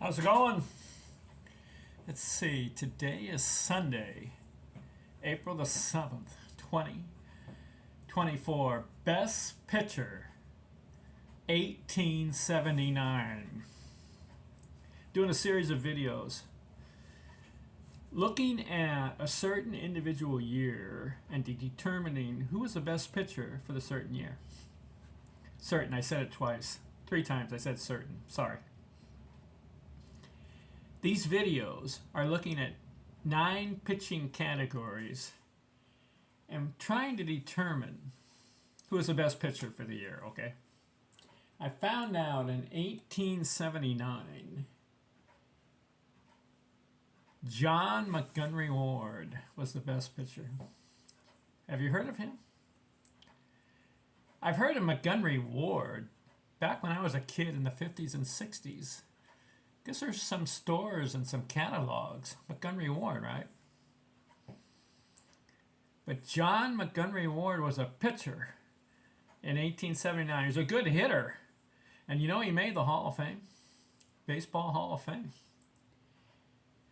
How's it going? Let's see. Today is Sunday, April the 7th, 2024. Best Pitcher, 1879. Doing a series of videos looking at a certain individual year and determining who was the best pitcher for the certain year. Certain, I said it twice. 3 times I said certain. Sorry. These videos are looking at 9 pitching categories and trying to determine who is the best pitcher for the year, okay? I found out in 1879, John Montgomery Ward was the best pitcher. Have you heard of him? I've heard of Montgomery Ward back when I was a kid in the 50s and 60s. Guess there's some stores and some catalogs. Montgomery Ward, right? But John Montgomery Ward was a pitcher in 1879. He was a good hitter. And you know he made the Hall of Fame? Baseball Hall of Fame.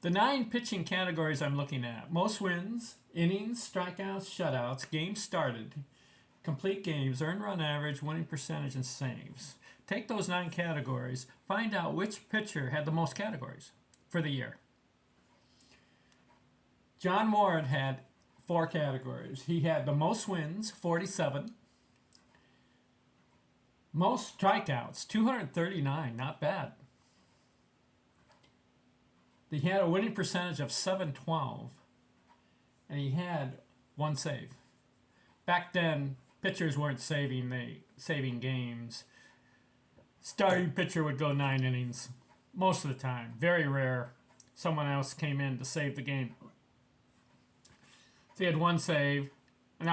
The 9 pitching categories I'm looking at: most wins, innings, strikeouts, shutouts, games started, complete games, earned run average, winning percentage, and saves. Take those 9 categories, find out which pitcher had the most categories for the year. John Ward had 4 categories. He had the most wins, 47. Most strikeouts, 239, not bad. He had a winning percentage of .712, and he had 1 save. Back then, pitchers weren't saving games. Starting pitcher would go 9 innings most of the time. Very rare someone else came in to save the game. So he had 1 save, and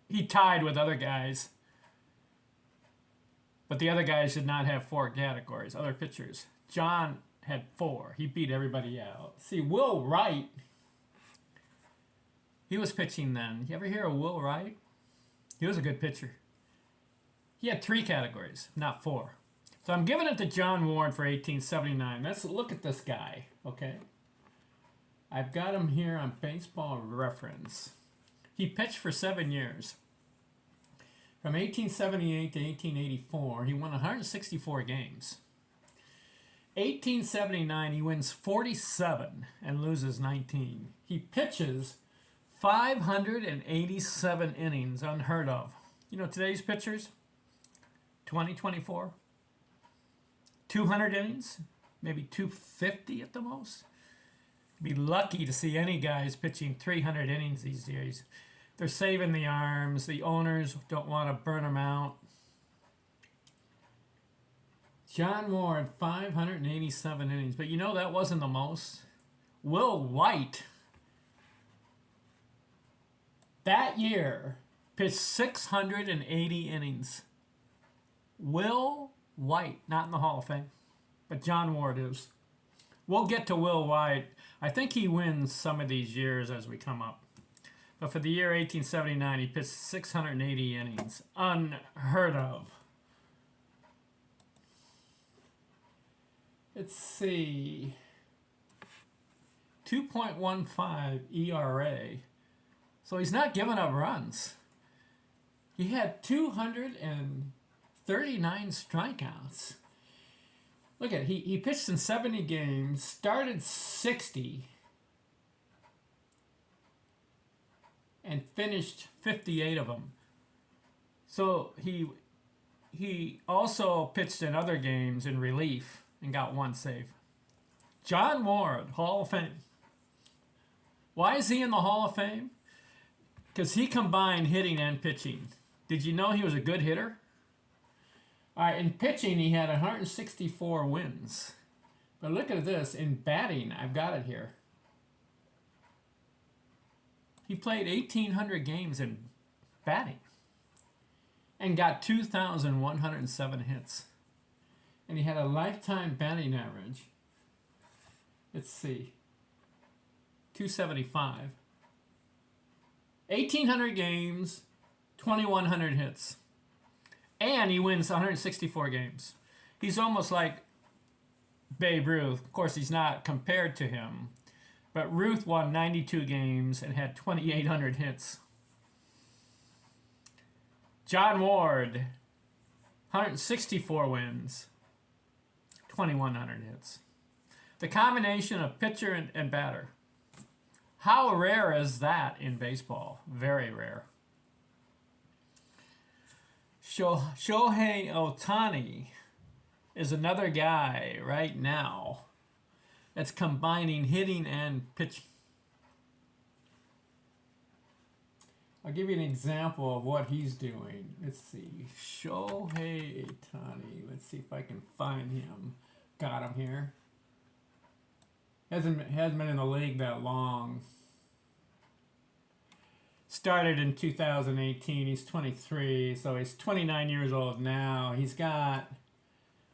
he tied with other guys. But the other guys did not have 4 categories, other pitchers. John had 4. He beat everybody out. See, Will Wright, he was pitching then. You ever hear of Will Wright? He was a good pitcher. He had 3 categories, not 4. So I'm giving it to John Ward for 1879. Let's look at this guy, okay? I've got him here on Baseball Reference. He pitched for 7 years. From 1878 to 1884, he won 164 games. 1879, he wins 47 and loses 19. He pitches 587 innings, unheard of. You know today's pitchers? 2024. 200 innings, maybe 250 at the most. Be lucky to see any guys pitching 300 innings these days. They're saving the arms. The owners don't want to burn them out. John Ward, 587 innings. But you know that wasn't the most. Will White, that year, pitched 680 innings. Will White, not in the Hall of Fame, but John Ward is. We'll get to Will White. I think he wins some of these years as we come up. But for the year 1879, he pitched 680 innings. Unheard of. Let's see. 2.15 ERA. So he's not giving up runs. He had 239 strikeouts. Look at it. He pitched in 70 games, started 60, and finished 58 of them. So he also pitched in other games in relief and got 1 save. John Ward, Hall of Fame. Why is he in the Hall of Fame? Because he combined hitting and pitching. Did you know he was a good hitter? All right, in pitching, he had 164 wins. But look at this. In batting, I've got it here. He played 1,800 games in batting and got 2,107 hits. And he had a lifetime batting average. Let's see. 275. 1,800 games, 2,100 hits. And he wins 164 games. He's almost like Babe Ruth. Of course, he's not compared to him, but Ruth won 92 games and had 2,800 hits. John Ward, 164 wins, 2,100 hits. The combination of pitcher and batter. How rare is that in baseball? Very rare. Shohei Ohtani is another guy right now that's combining hitting and pitching. I'll give you an example of what he's doing. Let's see. Shohei Ohtani. Let's see if I can find him. Got him here. Hasn't been in the league that long. Started in 2018. He's 23, so he's 29 years old now. He's got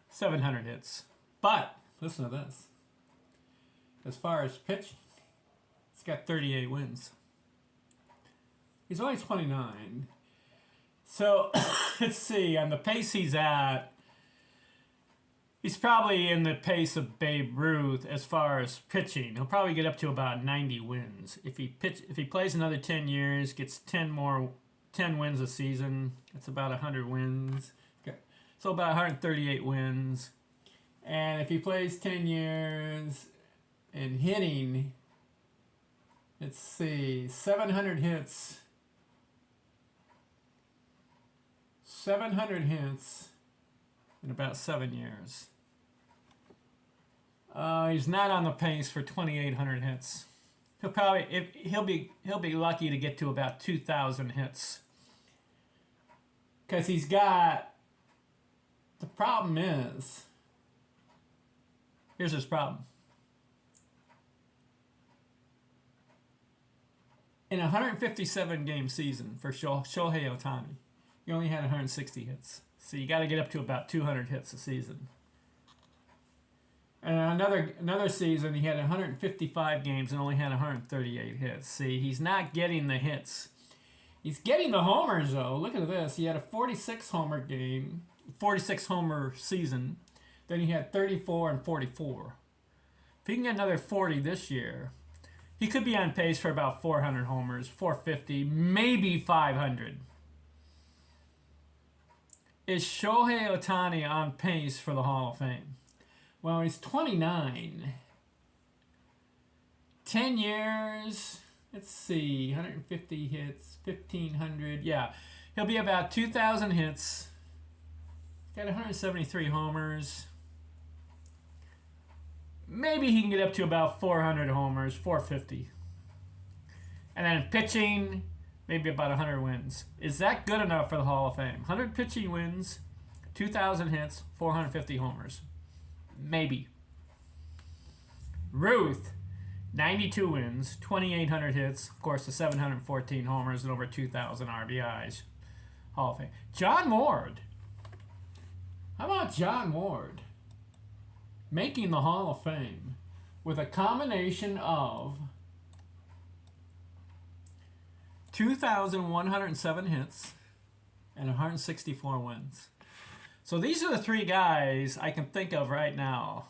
700 hits. But listen to this. As far as pitching, he's got 38 wins. He's only 29. So let's see. On the pace he's at, he's probably in the pace of Babe Ruth as far as pitching. He'll probably get up to about 90 wins. If he plays another 10 years, gets 10 wins a season, that's about 100 wins. Okay. So about 138 wins. And if he plays 10 years and hitting, let's see, 700 hits. 700 hits in about 7 years. He's not on the pace for 2,800 hits. He'll be lucky to get to about 2,000 hits. Because he's got. The problem is. Here's his problem. In a 157 game season for Shohei Ohtani, he only had 160 hits. So you got to get up to about 200 hits a season. And another season, he had 155 games and only had 138 hits. See, he's not getting the hits. He's getting the homers, though. Look at this. He had a 46 homer season. Then he had 34 and 44. If he can get another 40 this year, he could be on pace for about 400 homers, 450, maybe 500. Is Shohei Ohtani on pace for the Hall of Fame? Well, he's 29. 10 years. Let's see. 150 hits. 1,500. Yeah. He'll be about 2,000 hits. Got 173 homers. Maybe he can get up to about 400 homers. 450. And then pitching, maybe about 100 wins. Is that good enough for the Hall of Fame? 100 pitching wins, 2,000 hits, 450 homers. Maybe. Ruth, 92 wins, 2,800 hits, of course the 714 homers and over 2,000 RBIs. Hall of Fame. John Ward. How about John Ward? Making the Hall of Fame with a combination of 2,107 hits and 164 wins. So these are the three guys I can think of right now.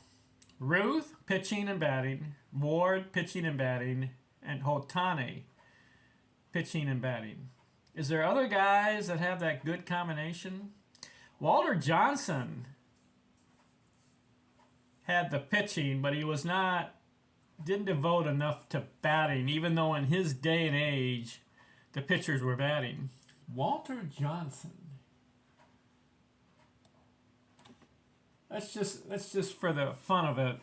Ruth, pitching and batting. Ward, pitching and batting. And Ohtani, pitching and batting. Is there other guys that have that good combination? Walter Johnson had the pitching, but he didn't devote enough to batting, even though in his day and age, the pitchers were batting. Walter Johnson. Let's just for the fun of it,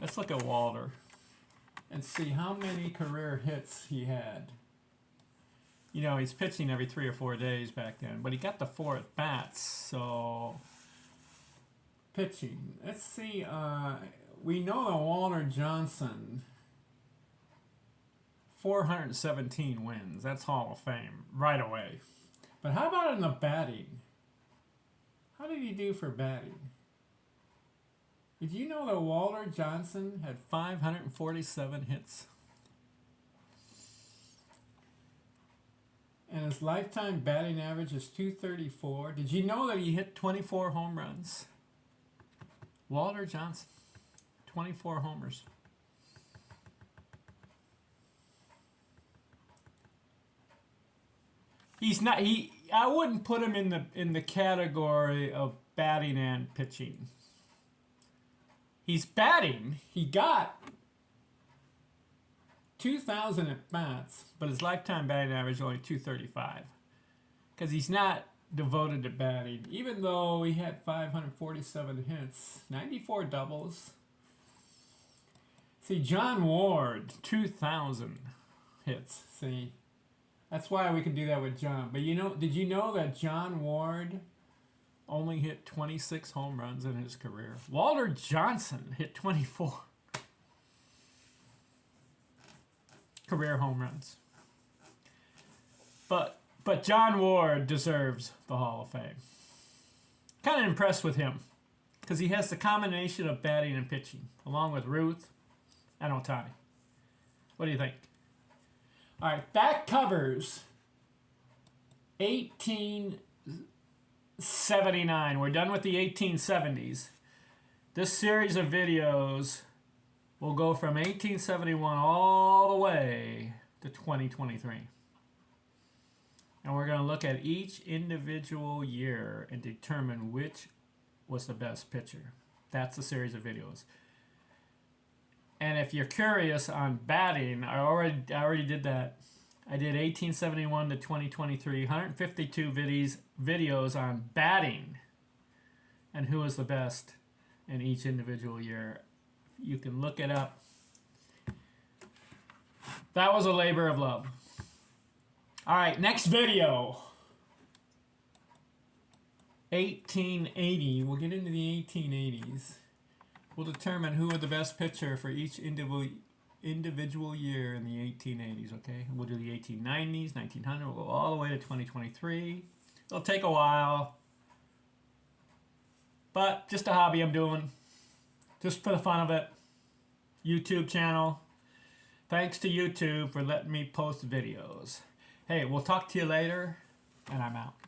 let's look at Walter and see how many career hits he had. You know, he's pitching every 3 or 4 days back then, but he got the 4 at bats. So pitching. Let's see. We know that Walter Johnson, 417 wins. That's Hall of Fame right away. But how about in the batting? How did he do for batting? Did you know that Walter Johnson had 547 hits? And his lifetime batting average is .234. Did you know that he hit 24 home runs? Walter Johnson. 24 homers. He's not. I wouldn't put him in the category of batting and pitching. He's batting. He got 2,000 at bats, but his lifetime batting average is only 235. Because he's not devoted to batting, even though he had 547 hits, 94 doubles. See, John Ward, 2,000 hits. See, that's why we can do that with John. But did you know that John Ward only hit 26 home runs in his career? Walter Johnson hit 24 career home runs. But John Ward deserves the Hall of Fame. Kind of impressed with him because he has the combination of batting and pitching, along with Ruth and Ohtani. What do you think? All right, that covers 1879. We're done with the 1870s. This series of videos will go from 1871 all the way to 2023. And we're going to look at each individual year and determine which was the best pitcher. That's the series of videos. And if you're curious on batting, I already did that. I did 1871 to 2023, 152 videos on batting and who was the best in each individual year. You can look it up. That was a labor of love. All right, next video. 1880. We'll get into the 1880s. We'll determine who were the best pitcher for each individual year in the 1880s, okay? We'll do the 1890s, 1900. We'll go all the way to 2023. It'll take a while. But just a hobby I'm doing. Just for the fun of it. YouTube channel. Thanks to YouTube for letting me post videos. Hey, we'll talk to you later, and I'm out.